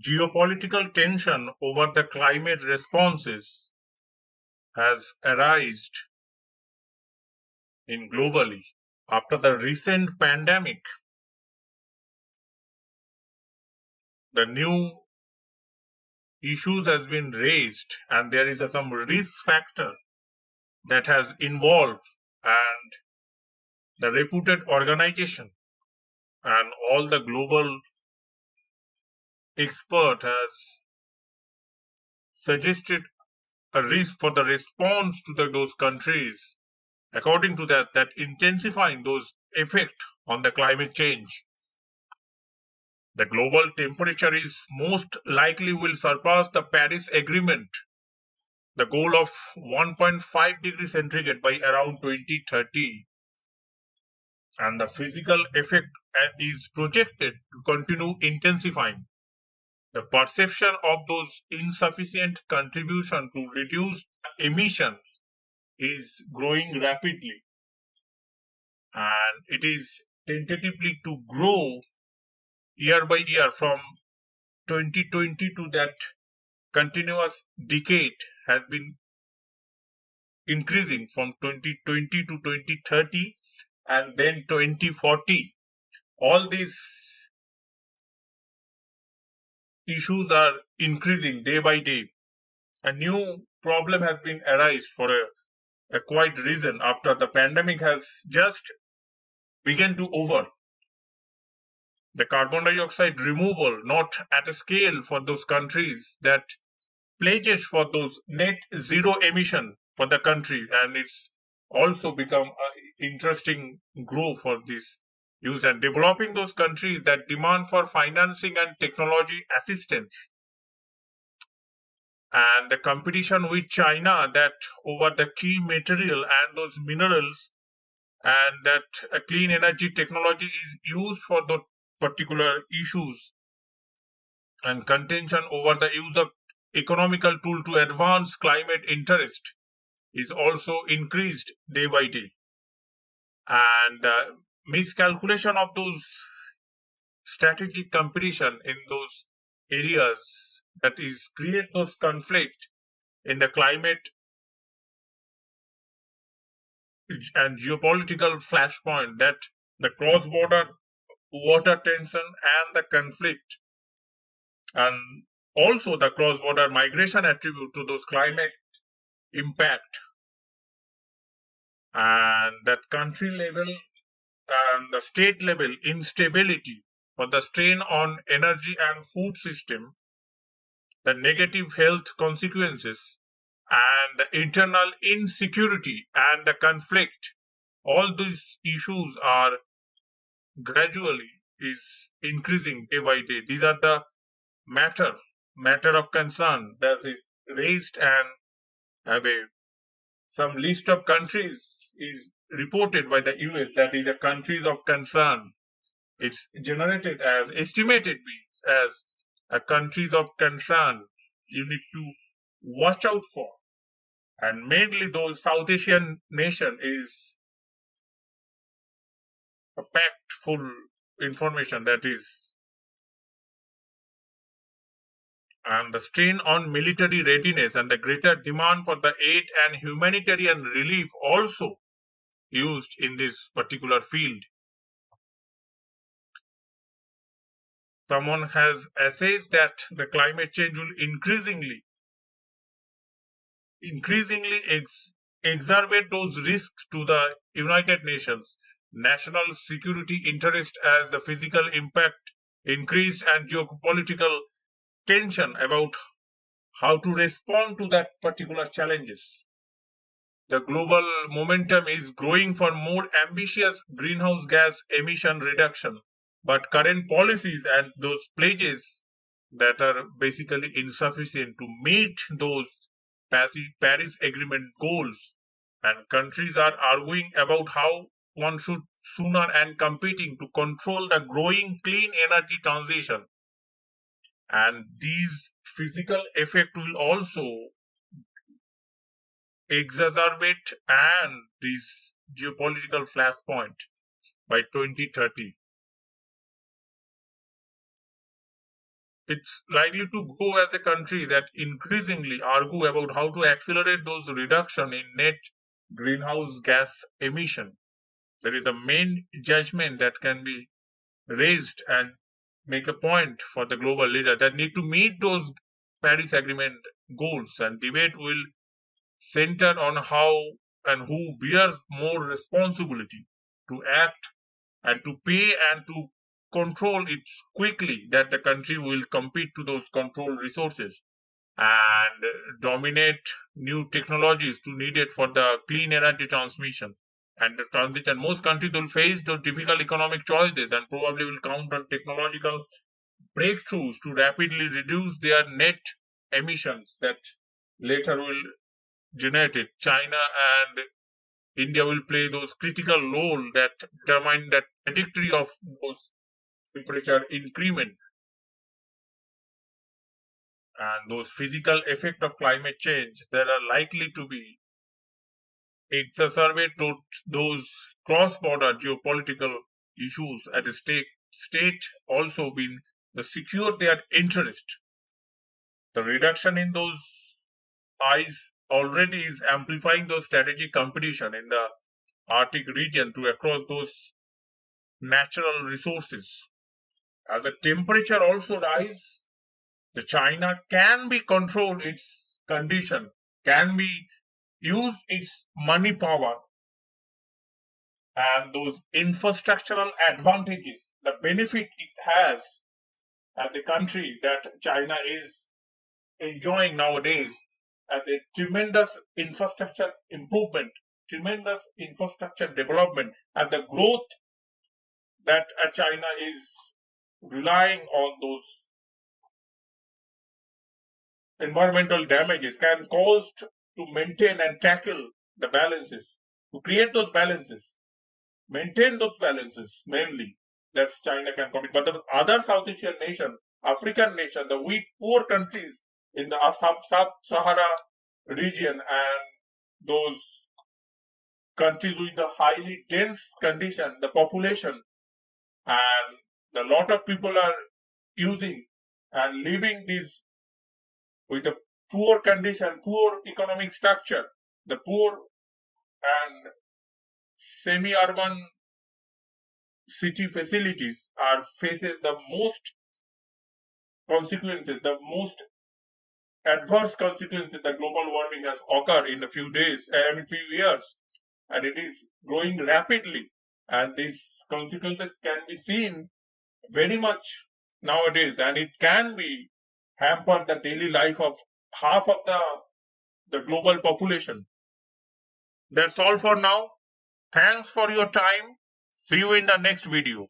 Geopolitical tension over the climate responses has arisen in globally after the recent pandemic. The new issues has been raised and there is some risk factor that has involved, and the reputed organization and all the global expert has suggested a risk for the response to those countries according to that intensifying those effect on the climate change. The global temperature is most likely will surpass the Paris Agreement, the goal of 1.5 degrees centigrade by around 2030, and the physical effect is projected to continue intensifying. The perception of those insufficient contribution to reduce emission is growing rapidly, and it is tentatively to grow year by year from 2020 to that continuous decade has been increasing from 2020 to 2030 and then 2040. All these issues are increasing day by day. A new problem has been arise for a quite reason after the pandemic has just begun to over. The carbon dioxide removal not at a scale for those countries that pledges for those net zero emission for the country, and it's also become an interesting grow for this use and developing those countries that demand for financing and technology assistance, and the competition with China that over the key material and those minerals, and that a clean energy technology is used for those particular issues, and contention over the use of economical tool to advance climate interest is also increased day by day, and miscalculation of those strategic competition in those areas that is create those conflict in the climate and geopolitical flashpoint, that the cross-border water tension and the conflict, and also the cross-border migration attribute to those climate impact, and that country level and the state level instability for the strain on energy and food system, the negative health consequences, and the internal insecurity and the conflict. All these issues are gradually is increasing day by day. These are the matter of concern that is raised, and have some list of countries is reported by the US that is a countries of concern. It's generated as estimated as a countries of concern you need to watch out for, and mainly those South Asian nation is a packed full information that is, and the strain on military readiness and the greater demand for the aid and humanitarian relief also used in this particular field. Someone has assessed that the climate change will increasingly exacerbate those risks to the United Nations national security interest as the physical impact increased and geopolitical tension about how to respond to that particular challenges. The global momentum is growing for more ambitious greenhouse gas emission reduction, but current policies and those pledges that are basically insufficient to meet those Paris Agreement goals, and countries are arguing about how one should sooner and competing to control the growing clean energy transition, and these physical effect will also exacerbate and this geopolitical flashpoint by 2030. it's likely to grow as a country that increasingly argue about how to accelerate those reduction in net greenhouse gas emission. That is the main judgment that can be raised and make a point for the global leaders that need to meet those Paris Agreement goals, and debate will center on how and who bears more responsibility to act and to pay and to control it quickly, that the country will compete to those control resources and dominate new technologies to needed for the clean energy transmission and the transition. Most countries will face those difficult economic choices and probably will count on technological breakthroughs to rapidly reduce their net emissions that later will generate it. China and India will play those critical role that determine the trajectory of those temperature increment and those physical effects of climate change that are likely to be exacerbate those cross-border geopolitical issues at the state also been secure their interest. The reduction in those ice already is amplifying those strategic competition in the Arctic region to across those natural resources. As the temperature also rise, the China can be controlled its condition, can be use its money power and those infrastructural advantages, the benefit it has as a country that China is enjoying nowadays as a tremendous infrastructure improvement, tremendous infrastructure development, and the growth that China is relying on those environmental damages can cause to maintain and tackle the balances, to create those balances, maintain those balances mainly. That China can compete. But the other South Asian nation, African nation, the weak, poor countries in the sub-Sahara region and those countries with the highly dense condition, the population, and a lot of people are using and living these with a poor condition, poor economic structure, the poor and semi-urban city facilities are facing the most consequences, the most adverse consequences that global warming has occurred in a few days, few years, and it is growing rapidly. And these consequences can be seen very much nowadays, and it can be hamper the daily life of half of the global population. That's all for now. Thanks for your time. See you in the next video.